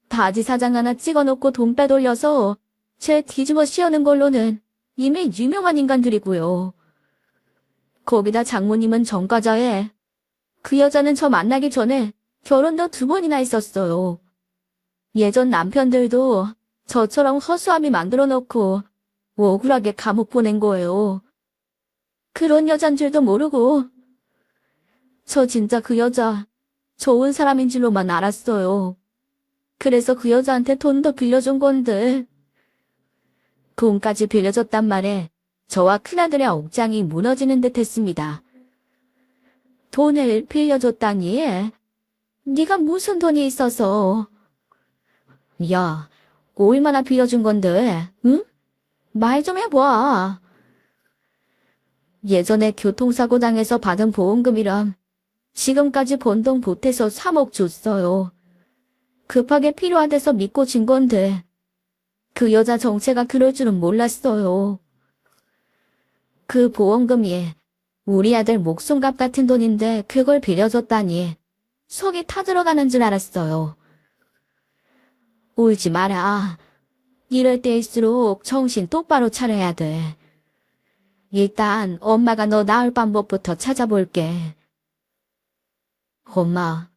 바지 사장 하나 찍어놓고 돈 빼돌려서 제 뒤집어 씌우는 걸로는 이미 유명한 인간들이고요. 거기다 장모님은 전과자에 그 여자는 저 만나기 전에 결혼도 2번이나 했었어요. 예전 남편들도 저처럼 허수아비 만들어 놓고 억울하게 감옥 보낸 거예요. 그런 여잔 줄도 모르고 저 진짜 그 여자 좋은 사람인 줄로만 알았어요. 그래서 그 여자한테 돈도 빌려준 건데 돈까지 빌려줬단 말에 저와 큰아들의 억장이 무너지는 듯 했습니다. 돈을 빌려줬다니? 네가 무슨 돈이 있어서? 야, 얼마나 빌려준 건데, 응? 말 좀 해봐. 예전에 교통사고 당해서 받은 보험금이랑 지금까지 번 돈 보태서 3억 줬어요. 급하게 필요하대서 믿고 진 건데 그 여자 정체가 그럴 줄은 몰랐어요. 그 보험금이 우리 아들 목숨값 같은 돈인데 그걸 빌려줬다니 속이 타들어가는 줄 알았어요. 울지 마라. 이럴 때일수록 정신 똑바로 차려야 돼. 일단 엄마가 너 나을 방법부터 찾아볼게. 엄마,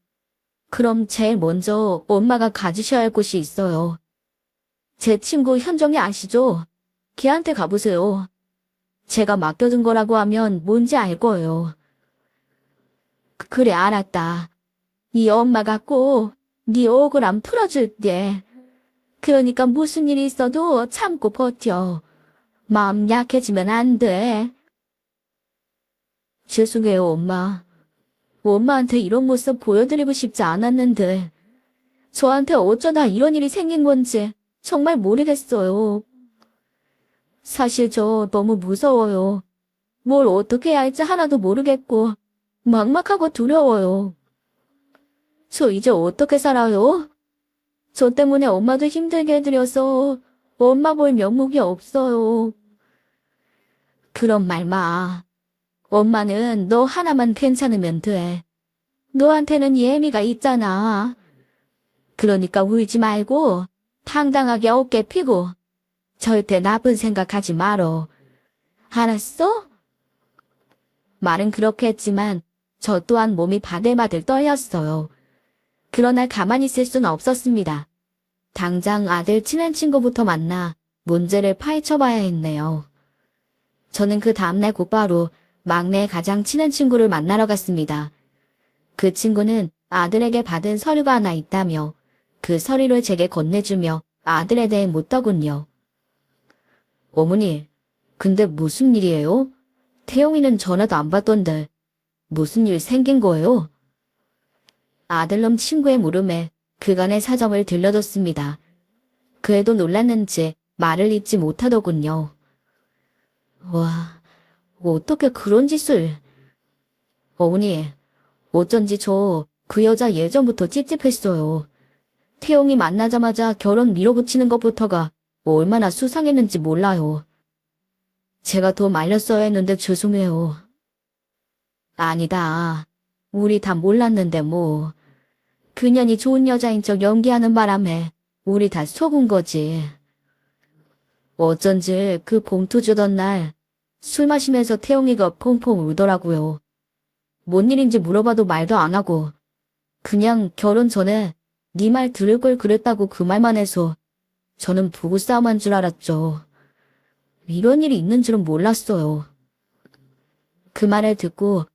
그럼 제일 먼저 엄마가 가주셔야 할 곳이 있어요. 제 친구 현정이 아시죠? 걔한테 가보세요. 제가 맡겨둔 거라고 하면 뭔지 알 거예요. 그래, 알았다. 이 엄마가 꼭 네 억울함 풀어줄게. 그러니까 무슨 일이 있어도 참고 버텨. 마음 약해지면 안 돼. 죄송해요, 엄마. 엄마한테 이런 모습 보여드리고 싶지 않았는데 저한테 어쩌다 이런 일이 생긴 건지 정말 모르겠어요. 사실 저 너무 무서워요. 뭘 어떻게 해야 할지 하나도 모르겠고 막막하고 두려워요. 저 이제 어떻게 살아요? 저 때문에 엄마도 힘들게 해드려서 엄마 볼 면목이 없어요. 그런 말 마. 엄마는 너 하나만 괜찮으면 돼. 너한테는 예미가 있잖아. 그러니까 울지 말고 당당하게 어깨 펴고 절대 나쁜 생각하지 말어. 알았어? 말은 그렇게 했지만 저 또한 몸이 바들바들 떨렸어요. 그러나 가만히 있을 순 없었습니다. 당장 아들 친한 친구부터 만나 문제를 파헤쳐봐야 했네요. 저는 그 다음날 곧바로 막내의 가장 친한 친구를 만나러 갔습니다. 그 친구는 아들에게 받은 서류가 하나 있다며 그 서류를 제게 건네주며 아들에 대해 묻더군요. 어머니, 근데 무슨 일이에요? 태용이는 전화도 안 받던데 무슨 일 생긴 거예요? 아들놈 친구의 물음에 그간의 사정을 들려줬습니다. 그 애도 놀랐는지 말을 잇지 못하더군요. 와, 어떻게 그런 짓을... 어머니, 어쩐지 저 그 여자 예전부터 찝찝했어요. 태용이 만나자마자 결혼 밀어붙이는 것부터가 얼마나 수상했는지 몰라요. 제가 더 말렸어야 했는데 죄송해요. 아니다. 우리 다 몰랐는데 뭐. 그년이 좋은 여자인 척 연기하는 바람에 우리 다 속은 거지. 어쩐지 그 봉투 주던 날 술 마시면서 태용이가 펑펑 울더라고요. 뭔 일인지 물어봐도 말도 안 하고 그냥 결혼 전에 네 말 들을 걸 그랬다고 그 말만 해서 저는 부부싸움한 줄 알았죠. 이런 일이 있는 줄은 몰랐어요. 그 말을 듣고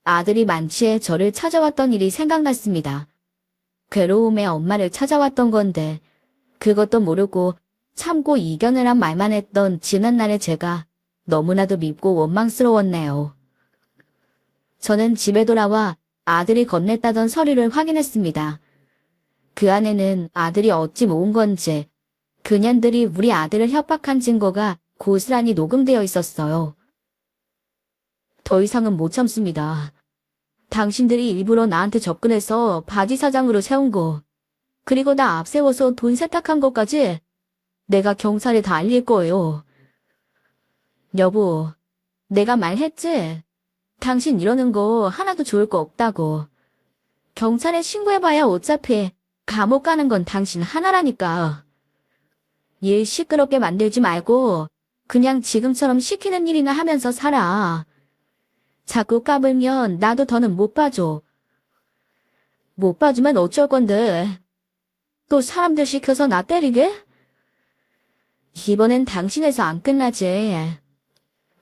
아들이 만취해 저를 찾아왔던 일이 생각났습니다. 괴로움에 엄마를 찾아왔던 건데 그것도 모르고 참고 이겨내란 말만 했던 지난날의 제가 너무나도 밉고 원망스러웠네요. 저는 집에 돌아와 아들이 건넸다던 서류를 확인했습니다. 그 안에는 아들이 어찌 모은 건지 그년들이 우리 아들을 협박한 증거가 고스란히 녹음되어 있었어요. 더 이상은 못 참습니다. 당신들이 일부러 나한테 접근해서 바지 사장으로 세운 거, 그리고 나 앞세워서 돈 세탁한 것까지 내가 경찰에 다 알릴 거예요. 여보, 내가 말했지? 당신 이러는 거 하나도 좋을 거 없다고. 경찰에 신고해봐야 어차피 감옥 가는 건 당신 하나라니까. 일 시끄럽게 만들지 말고 그냥 지금처럼 시키는 일이나 하면서 살아. 자꾸 까불면 나도 더는 못 봐줘. 못 봐주면 어쩔 건데. 또 사람들 시켜서 나 때리게? 이번엔 당신에서 안 끝나지.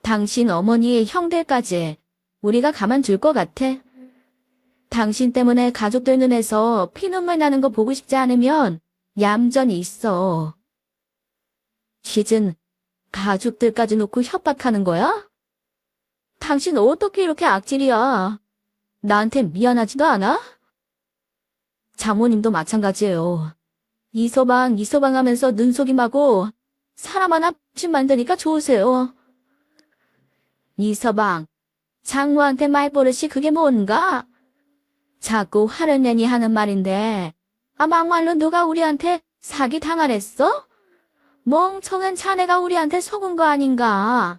당신 어머니, 형들까지 우리가 가만둘 것 같아? 당신 때문에 가족들 눈에서 피눈물 나는 거 보고 싶지 않으면 얌전히 있어. 기준, 가족들까지 놓고 협박하는 거야? 당신 어떻게 이렇게 악질이야? 나한테 미안하지도 않아? 장모님도 마찬가지예요. 이서방 하면서 눈속임하고 사람 하나 집 만드니까 좋으세요. 이서방, 장모한테 말버릇이 그게 뭔가? 자꾸 화를 내니 하는 말인데, 막말로 누가 우리한테 사기 당하랬어? 멍청한 자네가 우리한테 속은 거 아닌가?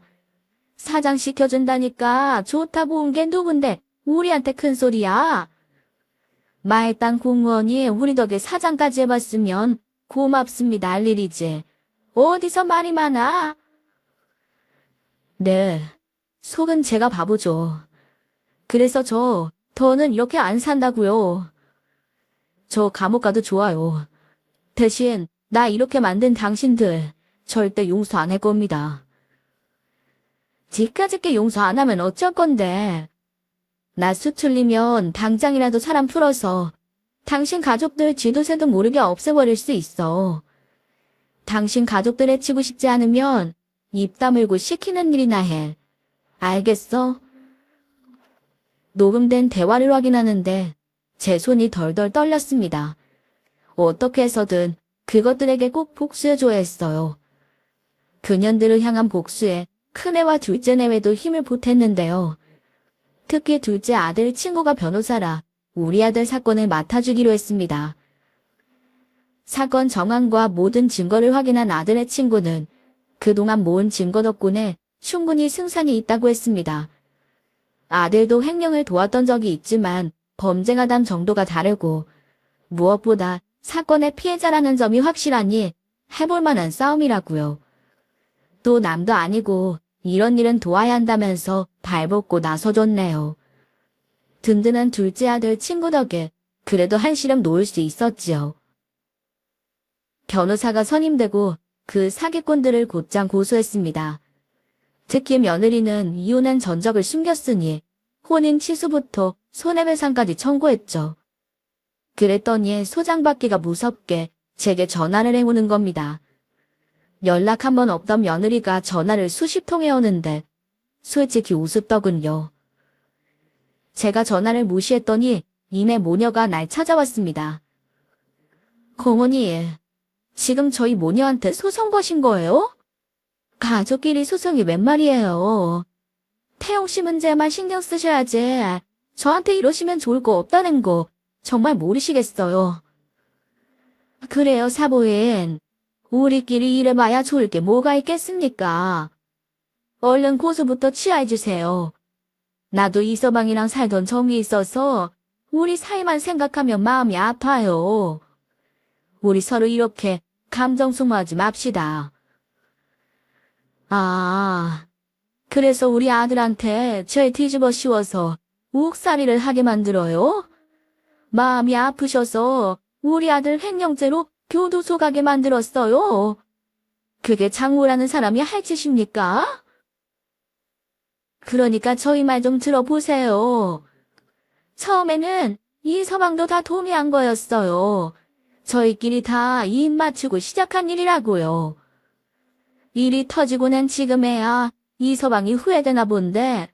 사장 시켜준다니까 좋다고 온 게 누군데 우리한테 큰 소리야? 말단 공무원이 우리 덕에 사장까지 해봤으면 고맙습니다 할 일이지. 어디서 말이 많아? 네, 속은 제가 바보죠. 그래서 저 더는 이렇게 안 산다고요. 저 감옥 가도 좋아요. 대신 나 이렇게 만든 당신들 절대 용서 안 할 겁니다. 지까짓게 용서 안 하면 어쩔 건데. 나 수틀리면 당장이라도 사람 풀어서 당신 가족들 쥐도새도 모르게 없애버릴 수 있어. 당신 가족들 해치고 싶지 않으면 입 다물고 시키는 일이나 해. 알겠어? 녹음된 대화를 확인하는데 제 손이 덜덜 떨렸습니다. 어떻게 해서든 그것들에게 꼭 복수해줘야 했어요. 그년들을 향한 복수에 큰애와 둘째 내외도 힘을 보탰는데요. 특히 둘째 아들 친구가 변호사라 우리 아들 사건을 맡아주기로 했습니다. 사건 정황과 모든 증거를 확인한 아들의 친구는 그동안 모은 증거 덕분에 충분히 승산이 있다고 했습니다. 아들도 횡령을 도왔던 적이 있지만 범죄가담 정도가 다르고 무엇보다 사건의 피해자라는 점이 확실하니 해볼 만한 싸움이라고요. 또 남도 아니고 이런 일은 도와야 한다면서 발벗고 나서줬네요. 든든한 둘째 아들 친구 덕에 그래도 한시름 놓을 수 있었지요. 변호사가 선임되고 그 사기꾼들을 곧장 고소했습니다. 특히 며느리는 이혼한 전적을 숨겼으니 혼인 취소부터 손해배상까지 청구했죠. 그랬더니 소장받기가 무섭게 제게 전화를 해오는 겁니다. 연락 한 번 없던 며느리가 전화를 수십 통 해오는데 솔직히 우습더군요. 제가 전화를 무시했더니 이내 모녀가 날 찾아왔습니다. 어머니, 지금 저희 모녀한테 소송 거신 거예요? 가족끼리 소송이 웬 말이에요. 태용 씨 문제만 신경 쓰셔야지. 저한테 이러시면 좋을 거 없다는 거 정말 모르시겠어요. 그래요, 사부인. 우리끼리 이래봐야 좋을 게 뭐가 있겠습니까? 얼른 고소부터 취하해주세요. 나도 이서방이랑 살던 정이 있어서 우리 사이만 생각하면 마음이 아파요. 우리 서로 이렇게 감정 소모하지 맙시다. 그래서 우리 아들한테 절 뒤집어 씌워서 옥살이를 하게 만들어요? 마음이 아프셔서 우리 아들 횡령죄로 교도소 가게 만들었어요. 그게 장모라는 사람이 할 짓입니까? 그러니까 저희 말 좀 들어보세요. 처음에는 이 서방도 다 동의한 거였어요. 저희끼리 다 이입 맞추고 시작한 일이라고요. 일이 터지고 난 지금에야 이 서방이 후회되나 본데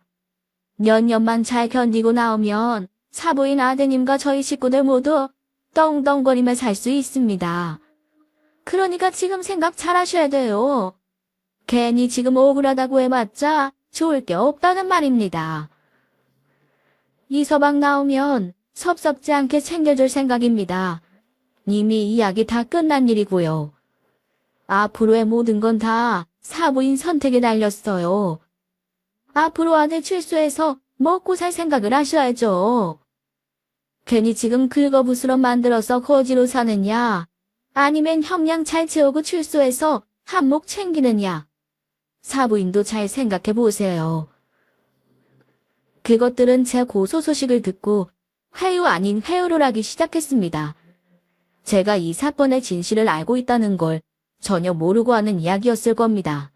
몇 년만 잘 견디고 나오면 사부인 아드님과 저희 식구들 모두 떵떵거리며 살 수 있습니다. 그러니까 지금 생각 잘 하셔야 돼요. 괜히 지금 억울하다고 해봤자 좋을 게 없다는 말입니다. 이 서방 나오면 섭섭지 않게 챙겨줄 생각입니다. 이미 이야기 다 끝난 일이고요. 앞으로의 모든 건 다 사부인 선택에 달렸어요. 앞으로 아들 출소해서 먹고 살 생각을 하셔야죠. 괜히 지금 긁어부스럼 만들어서 거지로 사느냐? 아니면 형량 잘 채우고 출소해서 한몫 챙기느냐? 사부인도 잘 생각해 보세요. 그것들은 제 고소 소식을 듣고 회유 아닌 회유를 하기 시작했습니다. 제가 이 사건의 진실을 알고 있다는 걸 전혀 모르고 하는 이야기였을 겁니다.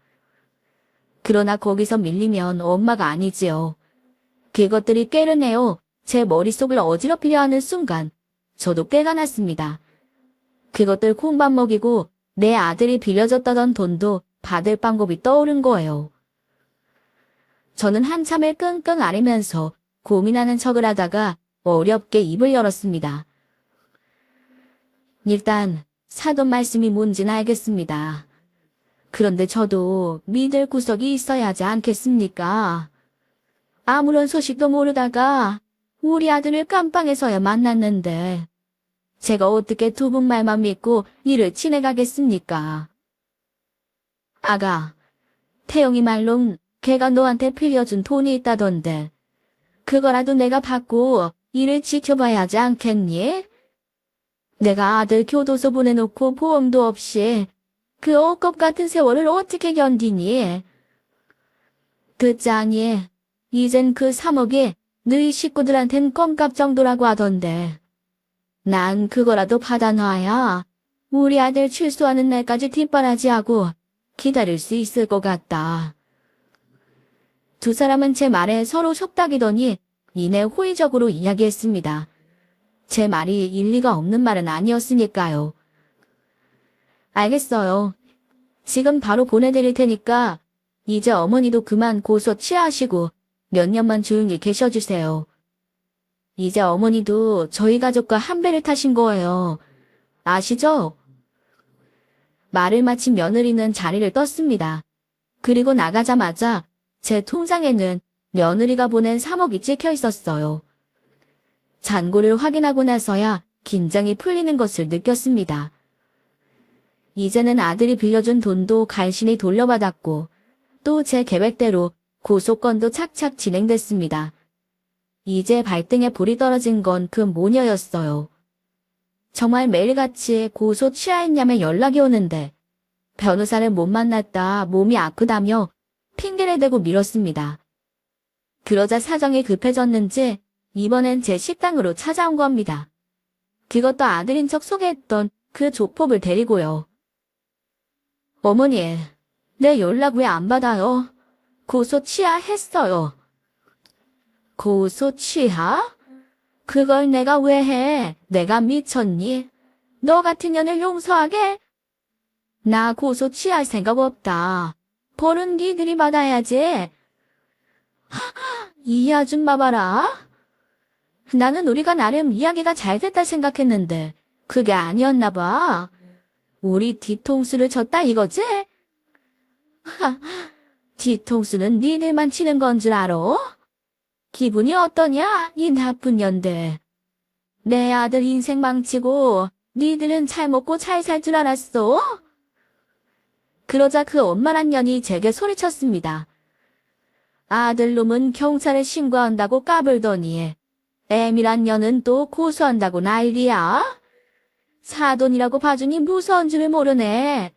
그러나 거기서 밀리면 엄마가 아니지요. 그것들이 꾀를 내어 제 머릿속을 어지럽히려 하는 순간 저도 꾀가 났습니다. 그것들 콩밥 먹이고 내 아들이 빌려줬다던 돈도 받을 방법이 떠오른 거예요. 저는 한참을 끙끙 앓으면서 고민하는 척을 하다가 어렵게 입을 열었습니다. 일단 사돈 말씀이 뭔지는 알겠습니다. 그런데 저도 믿을 구석이 있어야 하지 않겠습니까? 아무런 소식도 모르다가 우리 아들을 깜빵에서야 만났는데 제가 어떻게 두 분 말만 믿고 일을 진행하겠습니까? 아가, 태영이 말론 걔가 너한테 빌려준 돈이 있다던데 그거라도 내가 받고 일을 지켜봐야 하지 않겠니? 내가 아들 교도소 보내놓고 보험도 없이 그 억겁 같은 세월을 어떻게 견디니? 듣자니 이젠 그 3억이 너희 식구들한텐 껌값 정도라고 하던데 난 그거라도 받아놔야 우리 아들 출소하는 날까지 뒷바라지하고 기다릴 수 있을 것 같다. 두 사람은 제 말에 서로 속닥이더니 이내 호의적으로 이야기했습니다. 제 말이 일리가 없는 말은 아니었으니까요. 알겠어요. 지금 바로 보내드릴 테니까 이제 어머니도 그만 고소 취하시고 몇 년만 조용히 계셔주세요. 이제 어머니도 저희 가족과 한 배를 타신 거예요. 아시죠? 말을 마친 며느리는 자리를 떴습니다. 그리고 나가자마자 제 통장에는 며느리가 보낸 3억이 찍혀 있었어요. 잔고를 확인하고 나서야 긴장이 풀리는 것을 느꼈습니다. 이제는 아들이 빌려준 돈도 간신히 돌려받았고 또 제 계획대로 고소건도 착착 진행됐습니다. 이제 발등에 불이 떨어진 건 그 모녀였어요. 정말 매일같이 고소 취하했냐며 연락이 오는데 변호사를 못 만났다 몸이 아프다며 핑계를 대고 미뤘습니다. 그러자 사정이 급해졌는지 이번엔 제 식당으로 찾아온 겁니다. 그것도 아들인 척 소개했던 그 조폭을 데리고요. 어머니, 내 연락 왜 안 받아요? 고소 취하했어요. 고소 취하? 그걸 내가 왜 해? 내가 미쳤니? 너 같은 년을 용서하게? 나 고소 취할 생각 없다. 벌은 니들이 받아야지. 이 아줌마 봐라. 나는 우리가 나름 이야기가 잘 됐다 생각했는데 그게 아니었나 봐. 우리 뒤통수를 쳤다 이거지? 뒤통수는 니들만 치는 건 줄 알아? 기분이 어떠냐, 이 나쁜 년들. 내 아들 인생 망치고 니들은 잘 먹고 잘 살 줄 알았어? 그러자 그 엄마란 년이 제게 소리쳤습니다. 아들놈은 경찰에 신고한다고 까불더니 애미란 년은 또 고소한다고 난리야. 사돈이라고 봐주니 무서운 줄을 모르네.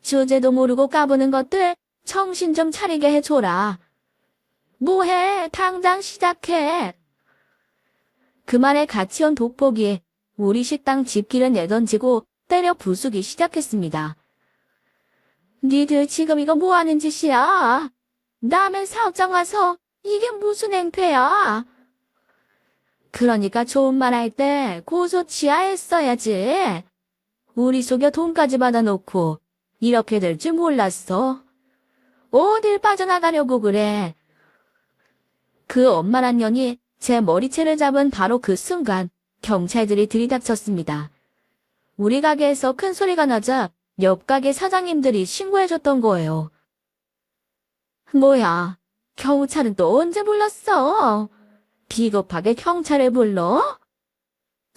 주제도 모르고 까부는 것들 정신 좀 차리게 해줘라. 뭐해, 당장 시작해. 그 말에 같이 온 독복이 우리 식당 집기를 내던지고 때려 부수기 시작했습니다. 니들 지금 이거 뭐하는 짓이야? 남의 사업장 와서 이게 무슨 행패야? 그러니까 좋은 말 할 때 고소 취하했어야지. 우리 속여 돈까지 받아놓고 이렇게 될 줄 몰랐어. 어딜 빠져나가려고 그래. 그 엄마란 년이 제 머리채를 잡은 바로 그 순간 경찰들이 들이닥쳤습니다. 우리 가게에서 큰 소리가 나자 옆 가게 사장님들이 신고해줬던 거예요. 뭐야, 경찰은 또 언제 불렀어? 비겁하게 경찰을 불러?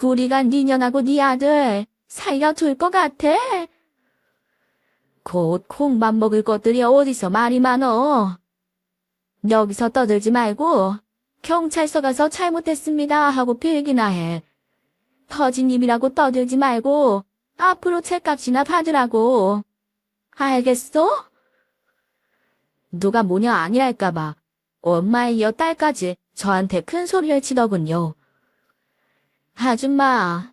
우리가 네 년하고 네 아들 살려둘 것 같아? 곧 콩밥 먹을 것들이 어디서 말이 많어. 여기서 떠들지 말고 경찰서 가서 잘못했습니다 하고 필기나 해. 터진 입이라고 떠들지 말고 앞으로 책값이나 받으라고. 알겠어? 누가 모녀 아니랄까봐 엄마에 이어 딸까지 저한테 큰 소리를 치더군요. 아줌마,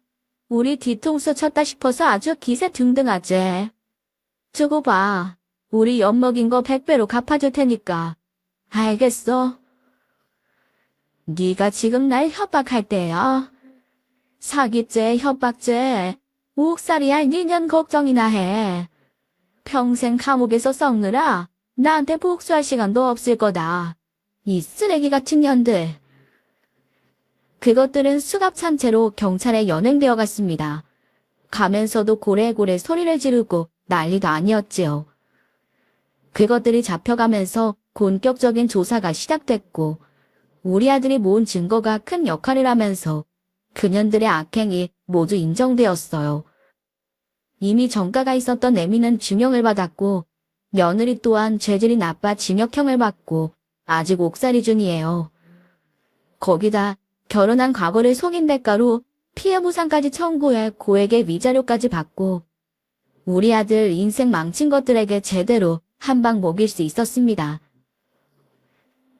우리 뒤통수 쳤다 싶어서 아주 기세 등등하지. 두고 봐. 우리 엿먹인 거 100배로 갚아줄 테니까. 알겠어? 네가 지금 날 협박할 때야. 사기죄, 협박죄, 옥살이야 니년 걱정이나 해. 평생 감옥에서 썩느라 나한테 복수할 시간도 없을 거다. 이 쓰레기 같은 년들. 그것들은 수갑찬 채로 경찰에 연행되어 갔습니다. 가면서도 고래고래 소리를 지르고 난리도 아니었지요. 그것들이 잡혀가면서 본격적인 조사가 시작됐고 우리 아들이 모은 증거가 큰 역할을 하면서 그년들의 악행이 모두 인정되었어요. 이미 전과가 있었던 애미는 중형을 받았고 며느리 또한 죄질이 나빠 징역형을 받고 아직 옥살이 중이에요. 거기다 결혼한 과거를 속인 대가로 피해 보상까지 청구해 고액의 위자료까지 받고 우리 아들 인생 망친 것들에게 제대로 한 방 먹일 수 있었습니다.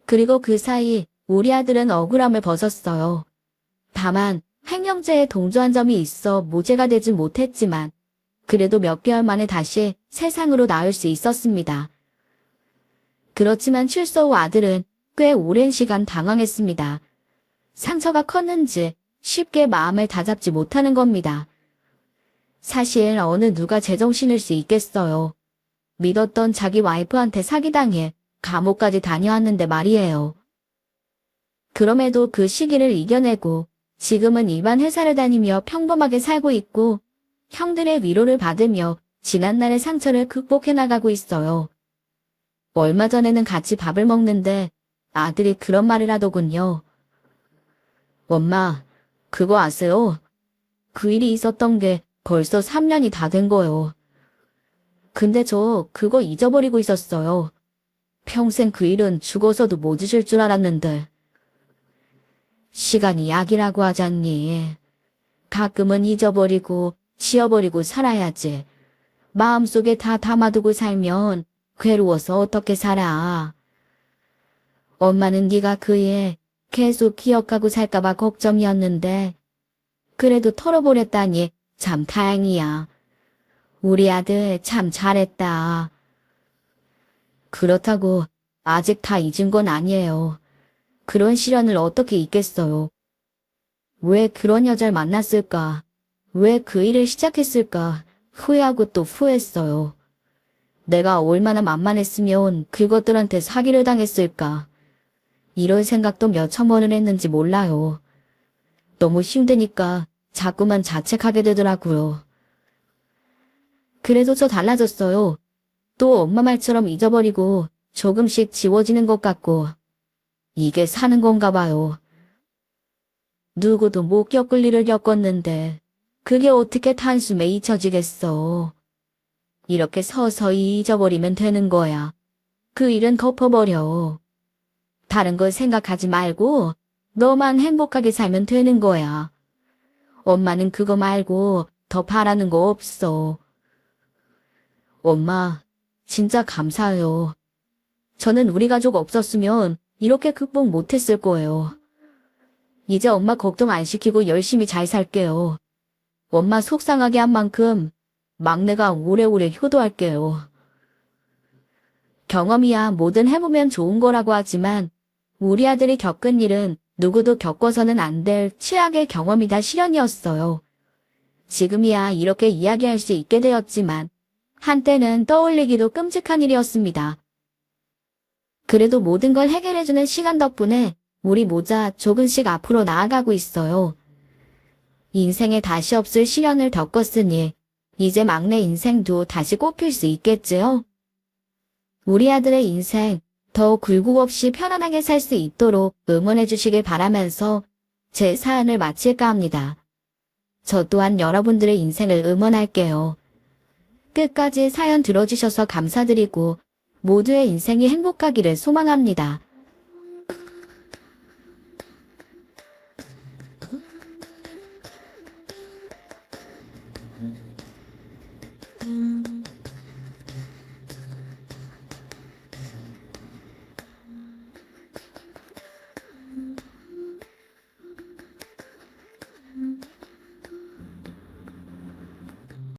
그리고 그 사이 우리 아들은 억울함을 벗었어요. 다만 횡령죄에 동조한 점이 있어 무죄가 되진 못했지만 그래도 몇 개월 만에 다시 세상으로 나올 수 있었습니다. 그렇지만 출소 후 아들은 꽤 오랜 시간 당황했습니다. 상처가 컸는지 쉽게 마음을 다잡지 못하는 겁니다. 사실 어느 누가 제정신일 수 있겠어요. 믿었던 자기 와이프한테 사기당해 감옥까지 다녀왔는데 말이에요. 그럼에도 그 시기를 이겨내고 지금은 일반 회사를 다니며 평범하게 살고 있고 형들의 위로를 받으며 지난날의 상처를 극복해 나가고 있어요. 얼마 전에는 같이 밥을 먹는데 아들이 그런 말을 하더군요. 엄마, 그거 아세요? 그 일이 있었던 게 벌써 3년이 다 된 거예요. 근데 저 그거 잊어버리고 있었어요. 평생 그 일은 죽어서도 못 잊을 줄 알았는데. 시간이 약이라고 하잖니. 가끔은 잊어버리고 지워버리고 살아야지. 마음속에 다 담아두고 살면 괴로워서 어떻게 살아. 엄마는 네가 그 일 계속 기억하고 살까봐 걱정이었는데 그래도 털어버렸다니 참 다행이야. 우리 아들 참 잘했다. 그렇다고 아직 다 잊은 건 아니에요. 그런 시련을 어떻게 잊겠어요. 왜 그런 여자를 만났을까? 왜 그 일을 시작했을까? 후회하고 또 후회했어요. 내가 얼마나 만만했으면 그것들한테 사기를 당했을까? 이런 생각도 몇천 번을 했는지 몰라요. 너무 힘드니까 자꾸만 자책하게 되더라고요. 그래도 저 달라졌어요. 또 엄마 말처럼 잊어버리고 조금씩 지워지는 것 같고 이게 사는 건가 봐요. 누구도 못 겪을 일을 겪었는데 그게 어떻게 단숨에 잊혀지겠어. 이렇게 서서히 잊어버리면 되는 거야. 그 일은 덮어버려. 다른 걸 생각하지 말고 너만 행복하게 살면 되는 거야. 엄마는 그거 말고 더 바라는 거 없어. 엄마, 진짜 감사해요. 저는 우리 가족 없었으면 이렇게 극복 못했을 거예요. 이제 엄마 걱정 안 시키고 열심히 잘 살게요. 엄마 속상하게 한 만큼 막내가 오래오래 효도할게요. 경험이야 뭐든 해보면 좋은 거라고 하지만 우리 아들이 겪은 일은 누구도 겪어서는 안 될 최악의 경험이다 시련이었어요. 지금이야 이렇게 이야기할 수 있게 되었지만 한때는 떠올리기도 끔찍한 일이었습니다. 그래도 모든 걸 해결해주는 시간 덕분에 우리 모자 조금씩 앞으로 나아가고 있어요. 인생에 다시 없을 시련을 겪었으니 이제 막내 인생도 다시 꽃필 수 있겠지요? 우리 아들의 인생 더 굴곡 없이 편안하게 살 수 있도록 응원해 주시길 바라면서 제 사연을 마칠까 합니다. 저 또한 여러분들의 인생을 응원할게요. 끝까지 사연 들어주셔서 감사드리고 모두의 인생이 행복하기를 소망합니다.